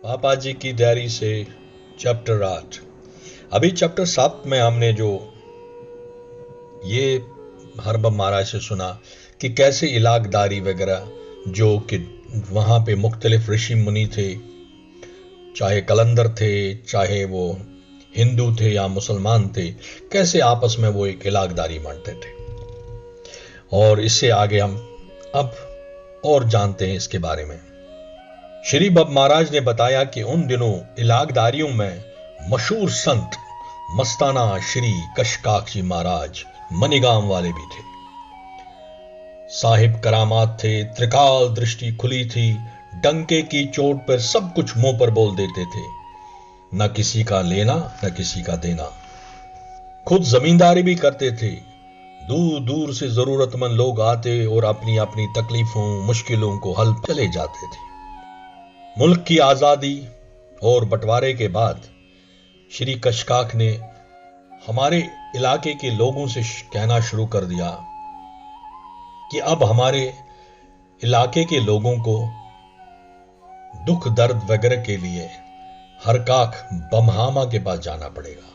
पापा जी की डायरी से चैप्टर 8। अभी चैप्टर 7 में हमने जो ये हरबम महाराज से सुना कि कैसे इलाकदारी वगैरह जो कि वहां पे मुख्तलिफ ऋषि मुनि थे, चाहे कलंदर थे, चाहे वो हिंदू थे या मुसलमान थे, कैसे आपस में वो एक इलाकदारी मानते थे। और इससे आगे हम अब और जानते हैं इसके बारे में। श्री बब महाराज ने बताया कि उन दिनों इलाकदारियों में मशहूर संत मस्ताना श्री कशकाक जी महाराज मनीगांव वाले भी थे। साहिब करामात थे, त्रिकाल दृष्टि खुली थी, डंके की चोट पर सब कुछ मुंह पर बोल देते थे, न किसी का लेना न किसी का देना। खुद जमींदारी भी करते थे। दूर दूर से जरूरतमंद लोग आते और अपनी अपनी तकलीफों मुश्किलों को हल चले जाते थे। मुल्क की आजादी और बंटवारे के बाद श्री कशकाक ने हमारे इलाके के लोगों से कहना शुरू कर दिया कि अब हमारे इलाके के लोगों को दुख दर्द वगैरह के लिए हरकाक बमहामा के पास जाना पड़ेगा,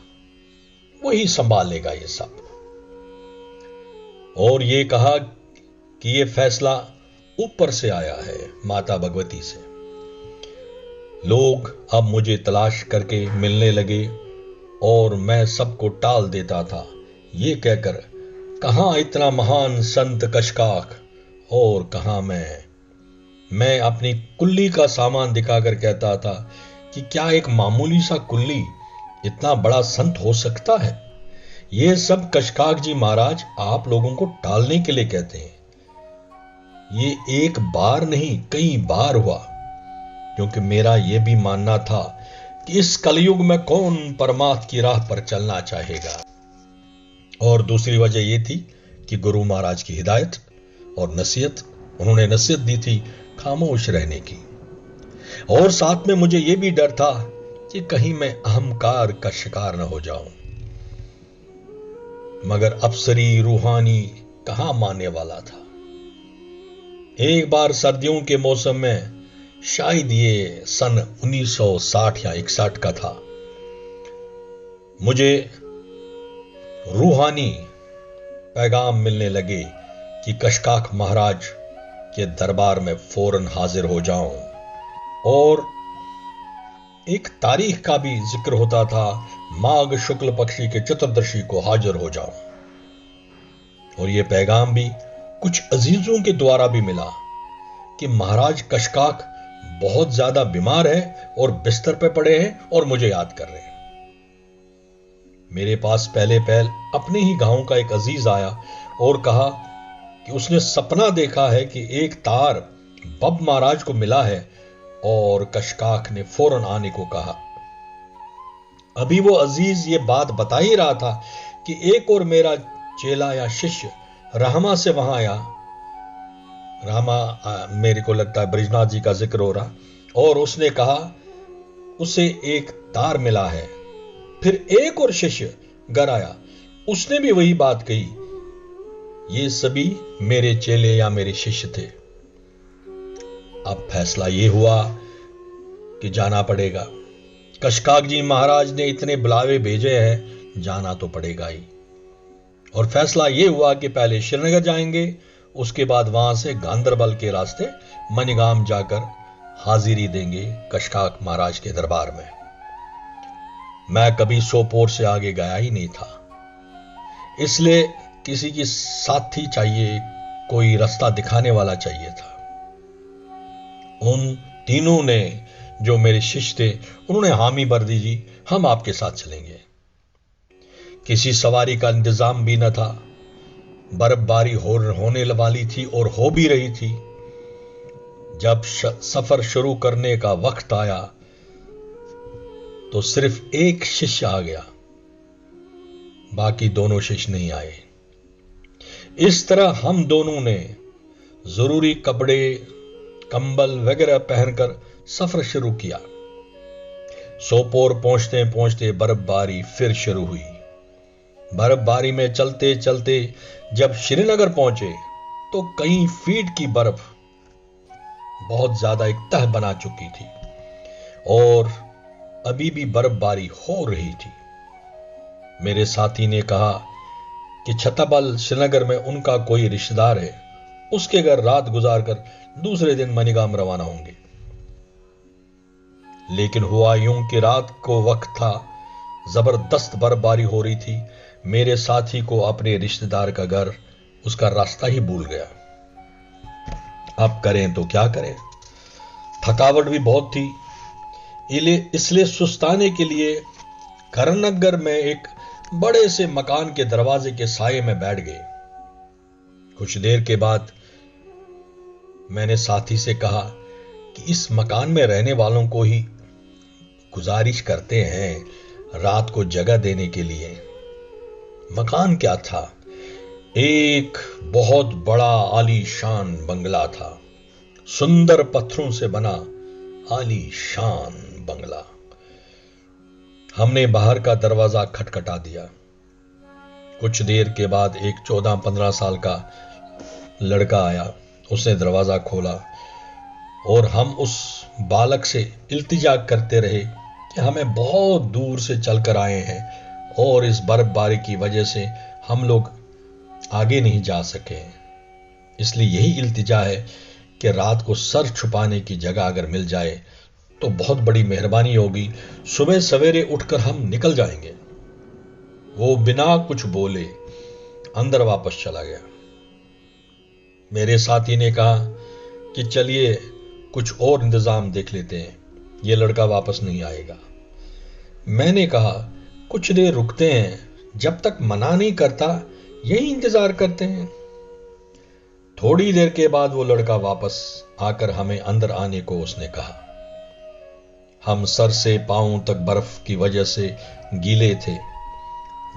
वही संभाल लेगा ये सब। और ये कहा कि ये फैसला ऊपर से आया है, माता भगवती से। लोग अब मुझे तलाश करके मिलने लगे और मैं सबको टाल देता था, ये कहकर कहां इतना महान संत कशकाक और कहां मैं अपनी कुल्ली का सामान दिखाकर कहता था कि क्या एक मामूली सा कुल्ली इतना बड़ा संत हो सकता है। ये सब कशकाक जी महाराज आप लोगों को टालने के लिए कहते हैं। ये एक बार नहीं कई बार हुआ, क्योंकि मेरा यह भी मानना था कि इस कलयुग में कौन परमात्मा की राह पर चलना चाहेगा। और दूसरी वजह यह थी कि गुरु महाराज की हिदायत और नसीहत, उन्होंने नसीहत दी थी खामोश रहने की। और साथ में मुझे यह भी डर था कि कहीं मैं अहंकार का शिकार न हो जाऊं। मगर अफसरी रूहानी कहां मानने वाला था। एक बार सर्दियों के मौसम में, शायद ये सन 1960 या 61 का था, मुझे रूहानी पैगाम मिलने लगे कि कशकाक महाराज के दरबार में फौरन हाजिर हो जाऊं। और एक तारीख का भी जिक्र होता था, माघ शुक्ल पक्षी के चतुर्दशी को हाजिर हो जाऊं। और यह पैगाम भी कुछ अजीजों के द्वारा भी मिला कि महाराज कशकाक बहुत ज्यादा बीमार है और बिस्तर पे पड़े हैं और मुझे याद कर रहे हैं। मेरे पास पहले अपने ही गांव का एक अजीज आया और कहा कि उसने सपना देखा है कि एक तार बब महाराज को मिला है और कशकाक ने फौरन आने को कहा। अभी वो अजीज ये बात बता ही रहा था कि एक और मेरा चेला या शिष्य रहमा से वहां आया। रामा मेरे को लगता है ब्रिजनाथ जी का जिक्र हो रहा, और उसने कहा उसे एक तार मिला है। फिर एक और शिष्य घर आया, उसने भी वही बात कही। ये सभी मेरे चेले या मेरे शिष्य थे। अब फैसला यह हुआ कि जाना पड़ेगा। कशकाक जी महाराज ने इतने बुलावे भेजे हैं, जाना तो पड़ेगा ही। और फैसला यह हुआ कि पहले श्रीनगर जाएंगे, उसके बाद वहां से गांधरबल के रास्ते मनीगांव जाकर हाजिरी देंगे कशकाक महाराज के दरबार में। मैं कभी सोपोर से आगे गया ही नहीं था, इसलिए किसी की साथी चाहिए, कोई रास्ता दिखाने वाला चाहिए था। उन तीनों ने, जो मेरे शिष्य थे, उन्होंने हामी भर दी, जी हम आपके साथ चलेंगे। किसी सवारी का इंतजाम भी न था। बर्फबारी होने वाली थी और हो भी रही थी। जब सफर शुरू करने का वक्त आया तो सिर्फ एक शिष्य आ गया, बाकी दोनों शिष्य नहीं आए। इस तरह हम दोनों ने जरूरी कपड़े, कंबल वगैरह पहनकर सफर शुरू किया। सोपोर पहुंचते पहुंचते बर्फबारी फिर शुरू हुई। बर्फबारी में चलते चलते जब श्रीनगर पहुंचे तो कई फीट की बर्फ बहुत ज्यादा एक तह बना चुकी थी। और अभी भी बर्फबारी हो रही थी। मेरे साथी ने कहा कि छतरपाल श्रीनगर में उनका कोई रिश्तेदार है, उसके घर रात गुजारकर दूसरे दिन मणिगाम रवाना होंगे। लेकिन हुआ यूं कि रात को वक्त था, जबरदस्त बर्फबारी हो रही थी। मेरे साथी को अपने रिश्तेदार का घर उसका रास्ता ही भूल गया। अब करें तो क्या करें, थकावट भी बहुत थी, इसलिए सुस्ताने के लिए करणनगर में एक बड़े से मकान के दरवाजे के साये में बैठ गए। कुछ देर के बाद मैंने साथी से कहा कि इस मकान में रहने वालों को ही गुजारिश करते हैं रात को जगह देने के लिए। मकान क्या था, एक बहुत बड़ा आलीशान बंगला था, सुंदर पत्थरों से बना आलीशान बंगला। हमने बाहर का दरवाजा खटखटा दिया। कुछ देर के बाद एक 14-15 साल का लड़का आया। उसने दरवाजा खोला और हम उस बालक से इल्तिजा करते रहे कि हमें बहुत दूर से चलकर आए हैं और इस बर्फबारी की वजह से हम लोग आगे नहीं जा सके, इसलिए यही इल्तिजा है कि रात को सर छुपाने की जगह अगर मिल जाए तो बहुत बड़ी मेहरबानी होगी, सुबह सवेरे उठकर हम निकल जाएंगे। वो बिना कुछ बोले अंदर वापस चला गया। मेरे साथी ने कहा कि चलिए कुछ और इंतजाम देख लेते हैं, ये लड़का वापस नहीं आएगा। मैंने कहा कुछ देर रुकते हैं, जब तक मना नहीं करता यही इंतजार करते हैं। थोड़ी देर के बाद वो लड़का वापस आकर हमें अंदर आने को उसने कहा। हम सर से पांव तक बर्फ की वजह से गीले थे।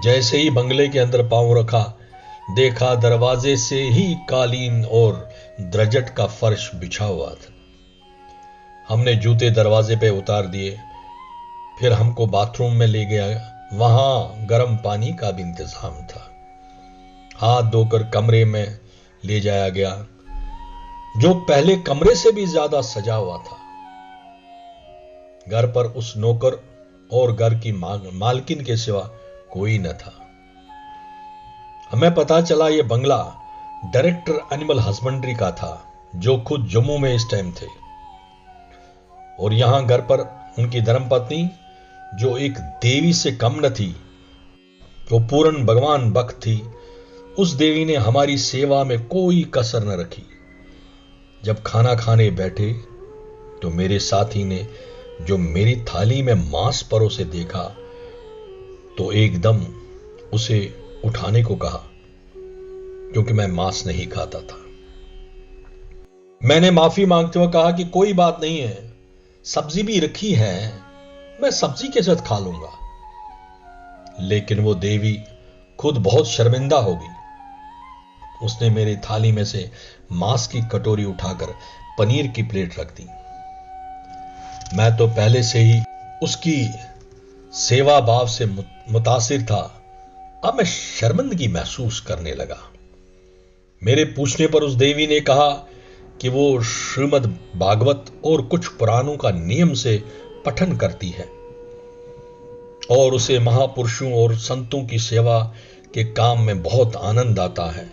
जैसे ही बंगले के अंदर पांव रखा, देखा दरवाजे से ही कालीन और द्रजट का फर्श बिछा हुआ था। हमने जूते दरवाजे पे उतार दिए, फिर हमको बाथरूम में ले गया। वहां गर्म पानी का भी इंतजाम था। हाथ धोकर कमरे में ले जाया गया, जो पहले कमरे से भी ज्यादा सजा हुआ था। घर पर उस नौकर और घर की मालकिन के सिवा कोई न था। हमें पता चला यह बंगला डायरेक्टर एनिमल हस्बेंड्री का था, जो खुद जम्मू में इस टाइम थे। और यहां घर पर उनकी धर्मपत्नी, जो एक देवी से कम न थी, वो पूर्ण भगवान भक्त थी। उस देवी ने हमारी सेवा में कोई कसर न रखी। जब खाना खाने बैठे तो मेरे साथी ने जो मेरी थाली में मांस परोसे देखा तो एकदम उसे उठाने को कहा, क्योंकि मैं मांस नहीं खाता था। मैंने माफी मांगते हुए कहा कि कोई बात नहीं है, सब्जी भी रखी है, मैं सब्जी के साथ खा लूंगा। लेकिन वो देवी खुद बहुत शर्मिंदा होगी। उसने मेरी थाली में से मांस की कटोरी उठाकर पनीर की प्लेट रख दी। मैं तो पहले से ही उसकी सेवा भाव से मुतासिर था, अब मैं शर्मिंदगी महसूस करने लगा। मेरे पूछने पर उस देवी ने कहा कि वो श्रीमद् भागवत और कुछ पुराणों का नियम से पठन करती है और उसे महापुरुषों और संतों की सेवा के काम में बहुत आनंद आता है।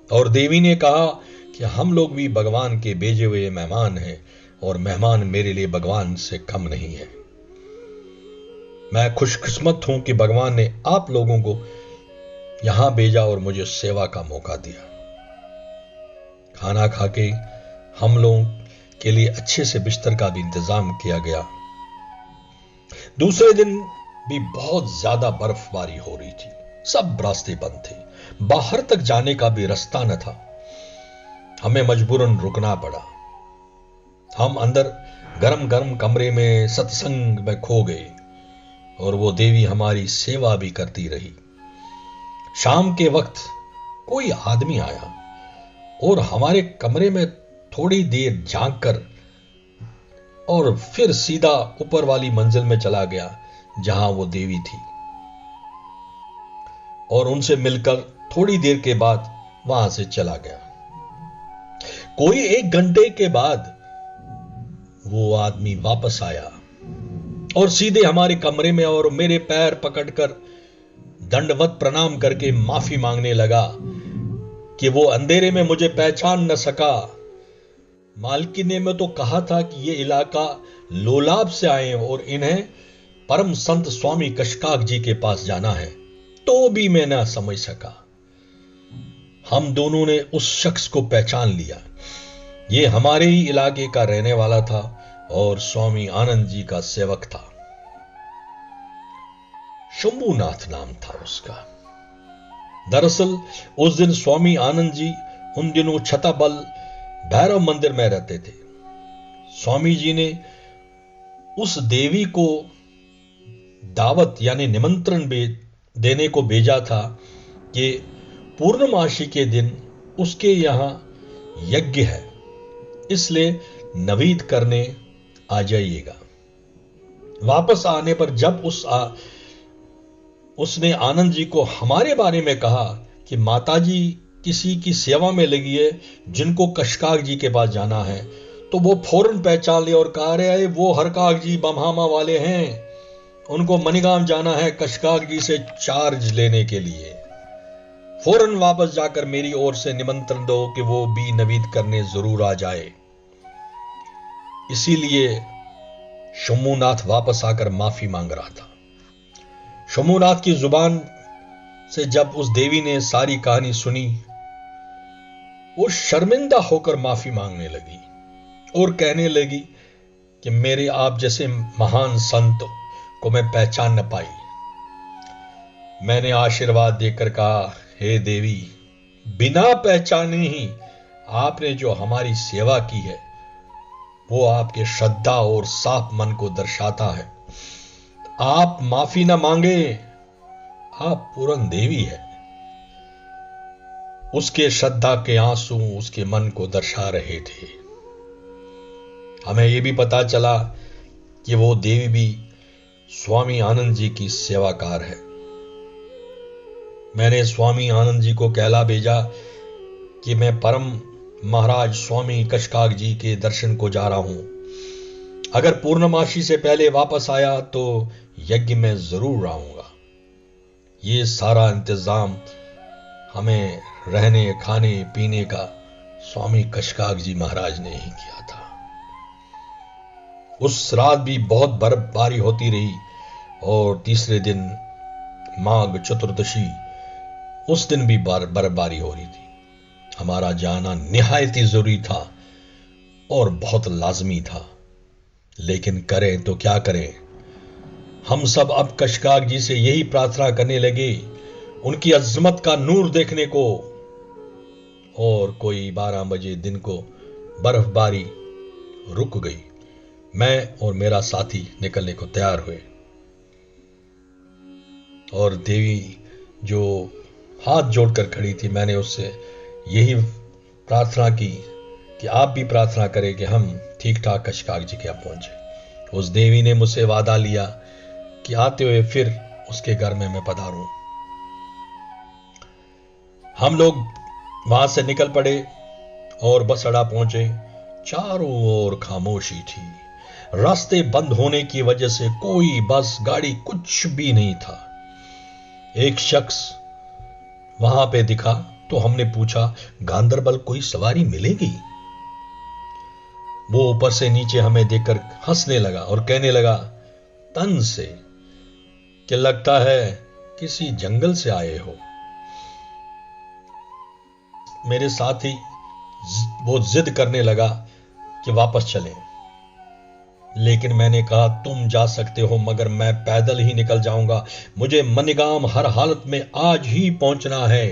और देवी ने कहा कि हम लोग भी भगवान के भेजे हुए मेहमान हैं और मेहमान मेरे लिए भगवान से कम नहीं है। मैं खुशकिस्मत हूं कि भगवान ने आप लोगों को यहां भेजा और मुझे सेवा का मौका दिया। खाना खाके हम लोगों के लिए अच्छे से बिस्तर का भी इंतजाम किया गया। दूसरे दिन भी बहुत ज्यादा बर्फबारी हो रही थी, सब रास्ते बंद थे, बाहर तक जाने का भी रास्ता न था। हमें मजबूरन रुकना पड़ा। हम अंदर गरम गरम कमरे में सत्संग में खो गए और वो देवी हमारी सेवा भी करती रही। शाम के वक्त कोई आदमी आया और हमारे कमरे में थोड़ी देर झांक कर और फिर सीधा ऊपर वाली मंजिल में चला गया जहां वो देवी थी, और उनसे मिलकर थोड़ी देर के बाद वहां से चला गया। कोई 1 घंटे के बाद वो आदमी वापस आया और सीधे हमारे कमरे में और मेरे पैर पकड़कर दंडवत प्रणाम करके माफी मांगने लगा कि वो अंधेरे में मुझे पहचान न सका। मालकिन ने मैं तो कहा था कि ये इलाका लोलाब से आए और इन्हें परम संत स्वामी कशकाक जी के पास जाना है, तो भी मैं ना समझ सका। हम दोनों ने उस शख्स को पहचान लिया। ये हमारे ही इलाके का रहने वाला था और स्वामी आनंद जी का सेवक था। शंभूनाथ नाम था उसका। दरअसल उस दिन स्वामी आनंद जी उन दिनों छताबल भैरव मंदिर में रहते थे। स्वामी जी ने उस देवी को दावत यानी निमंत्रण देने को भेजा था कि पूर्णमासी के दिन उसके यहां यज्ञ है, इसलिए नवेद करने आ जाइएगा। वापस आने पर जब उसने आनंद जी को हमारे बारे में कहा कि माताजी किसी की सेवा में लगी है जिनको कशकाक जी के पास जाना है, तो वो फौरन पहचान लिया और कहा रहे वो हरकाक जी बमहामा वाले हैं, उनको मणिगाम जाना है कशकाक जी से चार्ज लेने के लिए। फौरन वापस जाकर मेरी ओर से निमंत्रण दो कि वो भी नवेद करने जरूर आ जाए। इसीलिए शंभूनाथ वापस आकर माफी मांग रहा था। शंभूनाथ की जुबान से जब उस देवी ने सारी कहानी सुनी, वो शर्मिंदा होकर माफी मांगने लगी और कहने लगी कि मेरे आप जैसे महान संत को मैं पहचान न पाई। मैंने आशीर्वाद देकर कहा, हे देवी, बिना पहचाने ही आपने जो हमारी सेवा की है वो आपके श्रद्धा और साफ मन को दर्शाता है। आप माफी ना मांगे, आप पूर्ण देवी है। उसके श्रद्धा के आंसू उसके मन को दर्शा रहे थे। हमें यह भी पता चला कि वो देवी भी स्वामी आनंद जी की सेवाकार है। मैंने स्वामी आनंद जी को कहला भेजा कि मैं परम महाराज स्वामी कशकाक जी के दर्शन को जा रहा हूं। अगर पूर्णमासी से पहले वापस आया तो यज्ञ में जरूर आऊंगा। ये सारा इंतजाम हमें रहने खाने पीने का स्वामी कशकाक जी महाराज ने ही किया था। उस रात भी बहुत बर्फबारी होती रही और तीसरे दिन माघ चतुर्दशी, उस दिन भी बर्फबारी हो रही थी। हमारा जाना निहायत ही जरूरी था और बहुत लाजमी था, लेकिन करें तो क्या करें। हम सब अब कशकाक जी से यही प्रार्थना करने लगे उनकी अजमत का नूर देखने को। और कोई 12 बजे दिन को बर्फबारी रुक गई। मैं और मेरा साथी निकलने को तैयार हुए और देवी जो हाथ जोड़कर खड़ी थी, मैंने उससे यही प्रार्थना की कि आप भी प्रार्थना करें कि हम ठीक ठाक कशकाक जी के यहां पहुंचे। उस देवी ने मुझसे वादा लिया कि आते हुए फिर उसके घर में मैं पधारूं। हम लोग वहां से निकल पड़े और बस अड्डा पहुंचे। चारों ओर खामोशी थी। रास्ते बंद होने की वजह से कोई बस गाड़ी कुछ भी नहीं था। एक शख्स वहां पे दिखा तो हमने पूछा, गांदरबल कोई सवारी मिलेगी? वो ऊपर से नीचे हमें देखकर हंसने लगा और कहने लगा तन से कि लगता है किसी जंगल से आए हो। मेरे साथ ही वो जिद करने लगा कि वापस चलें, लेकिन मैंने कहा तुम जा सकते हो मगर मैं पैदल ही निकल जाऊंगा। मुझे मणिगाम हर हालत में आज ही पहुंचना है।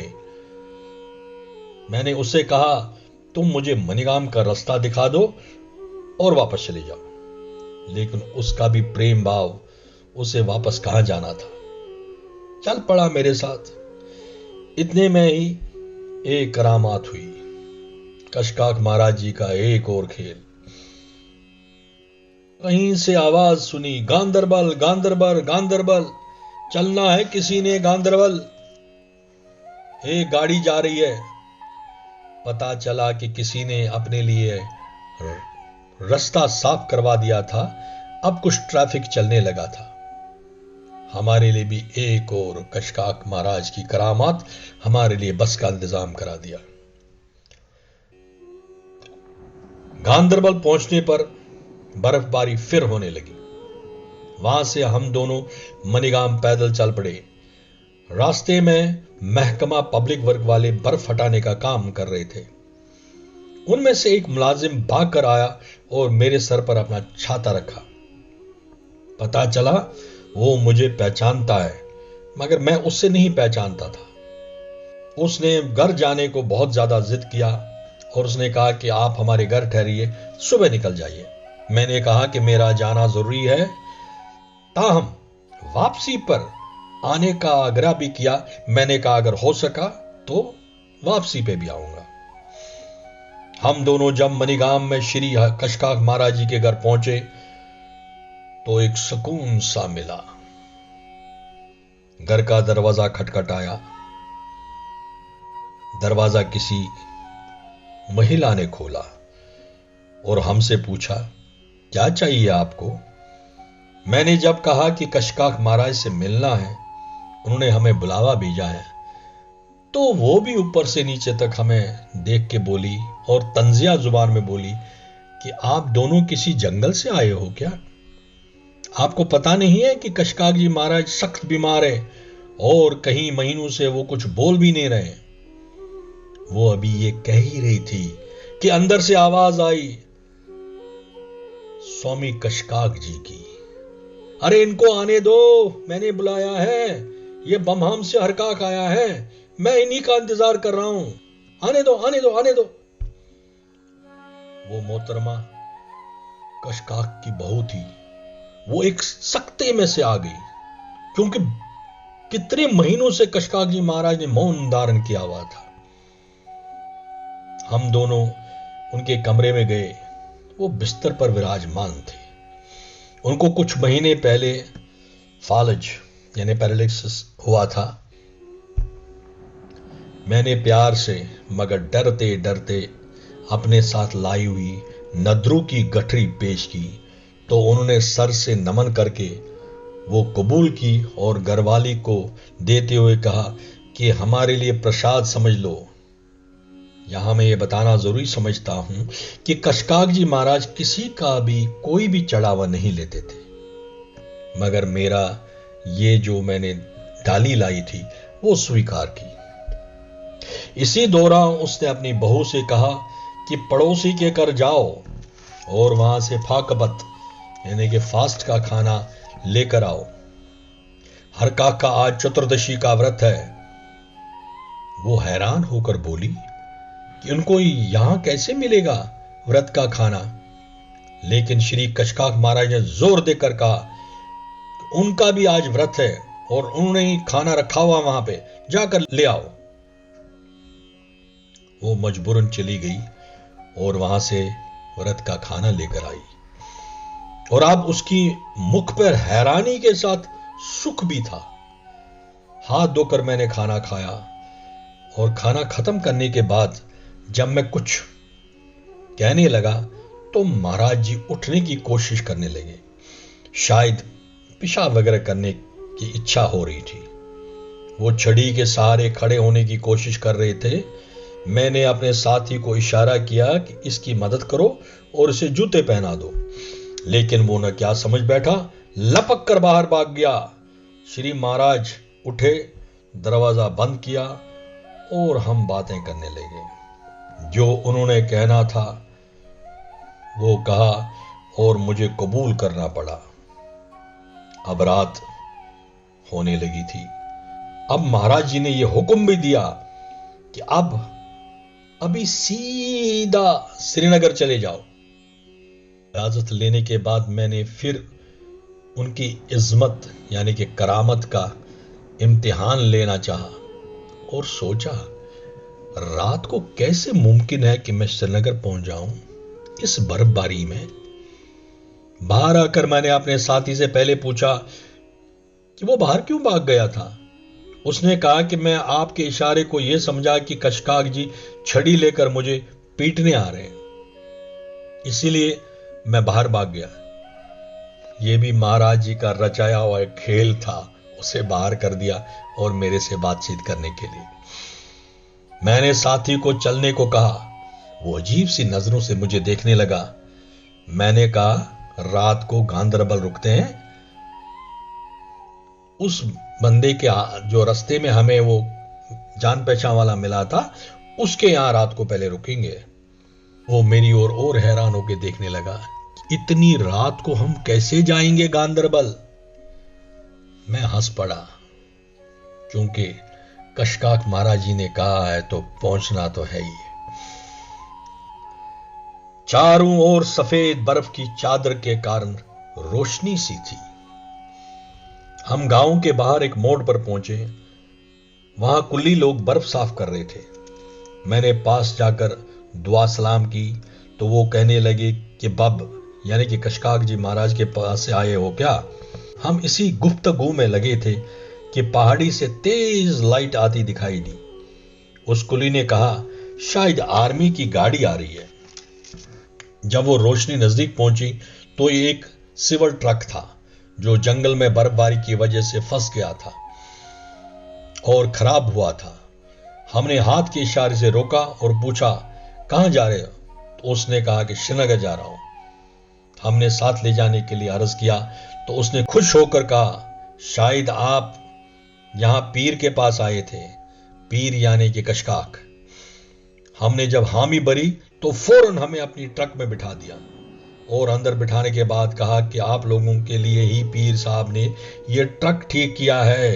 मैंने उससे कहा तुम मुझे मणिगाम का रास्ता दिखा दो और वापस चले जाओ, लेकिन उसका भी प्रेम भाव, उसे वापस कहां जाना था, चल पड़ा मेरे साथ। इतने में ही एक करामात हुई। कशकाक महाराज जी का एक और खेल। कहीं से आवाज सुनी, गांदरबल गांदरबल गांदरबल, चलना है किसी ने गांदरबल। एक गाड़ी जा रही है। पता चला कि किसी ने अपने लिए रास्ता साफ करवा दिया था अब कुछ ट्रैफिक चलने लगा था। हमारे लिए भी एक और कशकाक महाराज की करामात हमारे लिए बस का इंतजाम करा दिया। गांदरबल पहुंचने पर बर्फबारी फिर होने लगी। वहां से हम दोनों मनीगाम पैदल चल पड़े। रास्ते में महकमा पब्लिक वर्क वाले बर्फ हटाने का काम कर रहे थे। उनमें से एक मुलाजिम भाग कर आया और मेरे सर पर अपना छाता रखा। पता चला वो मुझे पहचानता है, मगर मैं उससे नहीं पहचानता था। उसने घर जाने को बहुत ज्यादा जिद किया और उसने कहा कि आप हमारे घर ठहरिए, सुबह निकल जाइए। मैंने कहा कि मेरा जाना जरूरी है, ताहम वापसी पर आने का आग्रह भी किया। मैंने कहा अगर हो सका तो वापसी पे भी आऊंगा। हम दोनों जब मनीगाम में श्री कशकाक महाराज जी के घर पहुंचे तो एक सुकून सा मिला। घर का दरवाजा खटखटाया। दरवाजा किसी महिला ने खोला और हमसे पूछा, क्या चाहिए आपको? मैंने जब कहा कि कशकाक महाराज से मिलना है, उन्होंने हमें बुलावा भेजा है, तो वो भी ऊपर से नीचे तक हमें देख के बोली और तंजिया जुबान में बोली कि आप दोनों किसी जंगल से आए हो क्या? आपको पता नहीं है कि कशकाक जी महाराज सख्त बीमार है और कई महीनों से वो कुछ बोल भी नहीं रहे। वो अभी ये कह ही रही थी कि अंदर से आवाज आई, स्वामी कशकाक जी की। अरे इनको आने दो, मैंने बुलाया है, ये बमहाम से हरकाक आया है, मैं इन्हीं का इंतजार कर रहा हूं, आने दो आने दो आने दो। वो मोहतरमा कशकाक की बहू थी। वो एक सकते में से आ गई, क्योंकि कितने महीनों से कशकाक जी महाराज ने मौन धारण किया हुआ था। हम दोनों उनके कमरे में गए। वो बिस्तर पर विराजमान थे। उनको कुछ महीने पहले फालज यानी पैरालिसिस हुआ था। मैंने प्यार से मगर डरते डरते अपने साथ लाई हुई नदरू की गठरी पेश की तो उन्होंने सर से नमन करके वो कबूल की और घरवाली को देते हुए कहा कि हमारे लिए प्रसाद समझ लो। यहां मैं ये बताना जरूरी समझता हूं कि कशकाक जी महाराज किसी का भी कोई भी चढ़ावा नहीं लेते थे, मगर मेरा ये जो मैंने डाली लाई थी वो स्वीकार की। इसी दौरान उसने अपनी बहू से कहा कि पड़ोसी के घर जाओ और वहां से फाकबत यानी कि फास्ट का खाना लेकर आओ। हरकाक का आज चतुर्दशी का व्रत है। वो हैरान होकर बोली कि उनको यहां कैसे मिलेगा व्रत का खाना, लेकिन श्री कशकाक महाराज ने जोर देकर कहा कि उनका भी आज व्रत है और उन्होंने ही खाना रखा हुआ वहां पे, जाकर ले आओ। वो मजबूरन चली गई और वहां से व्रत का खाना लेकर आई और अब उसकी मुख पर हैरानी के साथ सुख भी था। हाथ धोकर मैंने खाना खाया और खाना खत्म करने के बाद जब मैं कुछ कहने लगा तो महाराज जी उठने की कोशिश करने लगे। शायद पेशाब वगैरह करने की इच्छा हो रही थी। वो छड़ी के सहारे खड़े होने की कोशिश कर रहे थे। मैंने अपने साथी को इशारा किया कि इसकी मदद करो और इसे जूते पहना दो, लेकिन वो न क्या समझ बैठा, लपक कर बाहर भाग गया। श्री महाराज उठे, दरवाजा बंद किया और हम बातें करने लगे। जो उन्होंने कहना था वो कहा और मुझे कबूल करना पड़ा। अब रात होने लगी थी। अब महाराज जी ने यह हुक्म भी दिया कि अभी सीधा श्रीनगर चले जाओ। इजाजत लेने के बाद मैंने फिर उनकी इज्जत यानी कि करामत का इम्तिहान लेना चाहा और सोचा रात को कैसे मुमकिन है कि मैं श्रीनगर पहुंच जाऊं इस बर्फबारी में। बाहर आकर मैंने अपने साथी से पहले पूछा कि वो बाहर क्यों भाग गया था। उसने कहा कि मैं आपके इशारे को यह समझा कि कशकाक जी छड़ी लेकर मुझे पीटने आ रहे हैं, इसीलिए मैं बाहर भाग गया। ये भी महाराज जी का रचाया हुआ एक खेल था, उसे बाहर कर दिया और मेरे से बातचीत करने के लिए। मैंने साथी को चलने को कहा। वो अजीब सी नजरों से मुझे देखने लगा। मैंने कहा, रात को गांधरबल रुकते हैं। उस बंदे के जो रास्ते में हमें वो जान पहचान वाला मिला था, उसके यहां रात को पहले रुकेंगे। वो मेरी ओर और हैरान होकर देखने लगा। इतनी रात को हम कैसे जाएंगे गांधरबल? मैं हंस पड़ा, क्योंकि कशकाक महाराज जी ने कहा है तो पहुंचना तो है ही। चारों ओर सफेद बर्फ की चादर के कारण रोशनी सी थी। हम गांव के बाहर एक मोड़ पर पहुंचे। वहां कुल्ली लोग बर्फ साफ कर रहे थे। मैंने पास जाकर दुआ सलाम की तो वो कहने लगे कि बब यानी कि कशकाक जी महाराज के पास से आए हो क्या? हम इसी गुफ्तगू में लगे थे कि पहाड़ी से तेज लाइट आती दिखाई दी। उस कुली ने कहा, शायद आर्मी की गाड़ी आ रही है। जब वो रोशनी नजदीक पहुंची तो ये एक सिविल ट्रक था जो जंगल में बर्फबारी की वजह से फंस गया था और खराब हुआ था। हमने हाथ के इशारे से रोका और पूछा, कहां जा रहे हो? तो उसने कहा कि श्रीनगर जा रहा हूं। हमने साथ ले जाने के लिए अर्ज किया तो उसने खुश होकर कहा, शायद आप यहां पीर के पास आए थे। पीर यानी कि कशकाक। हमने जब हामी भरी तो फौरन हमें अपनी ट्रक में बिठा दिया और अंदर बिठाने के बाद कहा कि आप लोगों के लिए ही पीर साहब ने यह ट्रक ठीक किया है,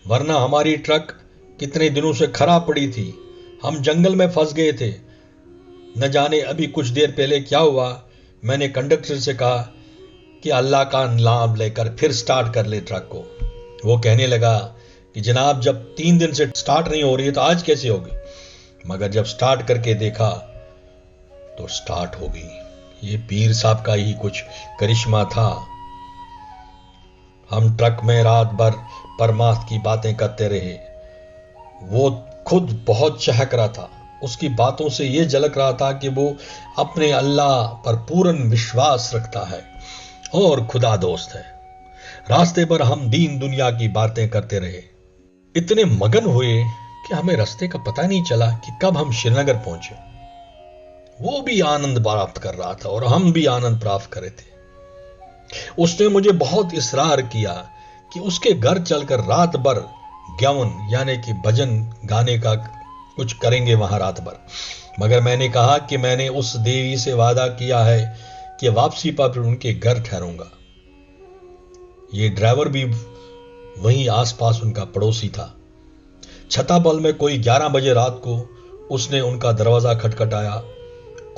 वरना हमारी ट्रक कितने दिनों से खराब पड़ी थी। हम जंगल में फंस गए थे। न जाने अभी कुछ देर पहले क्या हुआ। मैंने कंडक्टर से कहा कि अल्लाह का नाम लेकर फिर स्टार्ट कर ले ट्रक को। वो कहने लगा कि जनाब, जब 3 दिन से स्टार्ट नहीं हो रही है तो आज कैसे होगी? मगर जब स्टार्ट करके देखा तो स्टार्ट हो गई। ये पीर साहब का ही कुछ करिश्मा था। हम ट्रक में रात भर परमार्थ की बातें करते रहे। वो खुद बहुत चहक रहा था। उसकी बातों से यह झलक रहा था कि वो अपने अल्लाह पर पूर्ण विश्वास रखता है और खुदा दोस्त है। रास्ते पर हम दीन दुनिया की बातें करते रहे। इतने मगन हुए कि हमें रास्ते का पता नहीं चला कि कब हम श्रीनगर पहुंचे। वो भी आनंद प्राप्त कर रहा था और हम भी आनंद प्राप्त कर रहे थे। उसने मुझे बहुत इसरार किया कि उसके घर चलकर रात भर ज्ञान यानी कि भजन गाने का कुछ करेंगे वहां रात भर। मगर मैंने कहा कि मैंने उस देवी से वादा किया है कि वापसी पर उनके घर ठहरूंगा। ये ड्राइवर भी वहीं आसपास उनका पड़ोसी था। छताबल में कोई 11 बजे रात को उसने उनका दरवाजा खटखटाया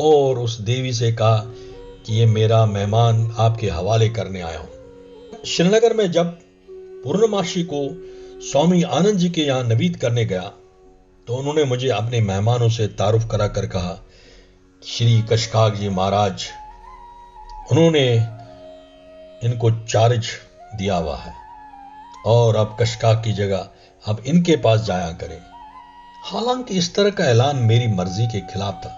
और उस देवी से कहा कि ये मेरा मेहमान आपके हवाले करने आया हूं। श्रीनगर में जब पूर्णमासी को स्वामी आनंद जी के यहां नवीद करने गया तो उन्होंने मुझे अपने मेहमानों से तारुफ कराकर कहा, श्री कशकाक जी महाराज, उन्होंने इनको चार्ज दिया हुआ है और अब कशकाक की जगह अब इनके पास जाया करें। हालांकि इस तरह का ऐलान मेरी मर्जी के खिलाफ था।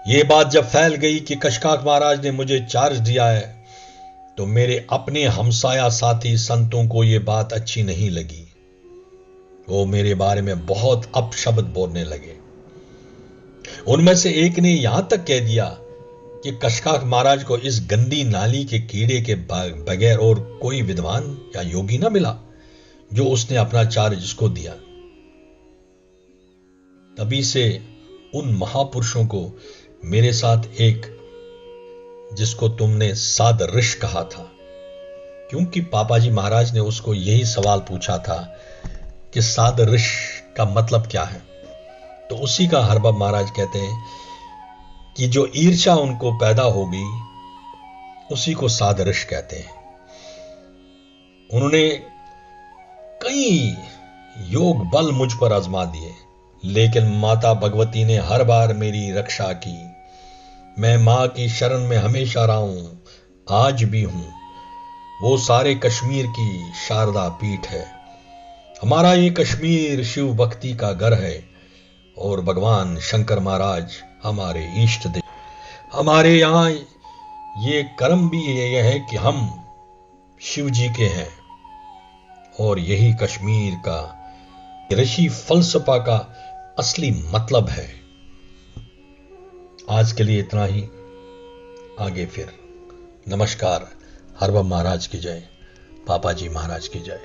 यह बात जब फैल गई कि कशकाक महाराज ने मुझे चार्ज दिया है तो मेरे अपने हमसाया साथी संतों को यह बात अच्छी नहीं लगी। वो मेरे बारे में बहुत अपशब्द बोलने लगे। उनमें से एक ने यहां तक कह दिया कि कशकाक महाराज को इस गंदी नाली के कीड़े के बगैर और कोई विद्वान या योगी ना मिला जो उसने अपना चार्ज इसको दिया। तभी से उन महापुरुषों को मेरे साथ एक, जिसको तुमने साध ऋष कहा था, क्योंकि पापा जी महाराज ने उसको यही सवाल पूछा था कि साध ऋष का मतलब क्या है, तो उसी का हरबाब महाराज कहते हैं कि जो ईर्ष्या उनको पैदा होगी उसी को साध ऋष कहते हैं। उन्होंने कई योग बल मुझ पर आजमा दिए, लेकिन माता भगवती ने हर बार मेरी रक्षा की। मैं मां की शरण में हमेशा रहा हूं, आज भी हूं। वो सारे कश्मीर की शारदा पीठ है। हमारा ये कश्मीर शिव भक्ति का घर है और भगवान शंकर महाराज हमारे इष्ट देव। हमारे यहां ये कर्म भी ये है कि हम शिव जी के हैं, और यही कश्मीर का ऋषि फलसफा का असली मतलब है। आज के लिए इतना ही, आगे फिर। नमस्कार। हरबम महाराज की जय, पापा जी महाराज की जय।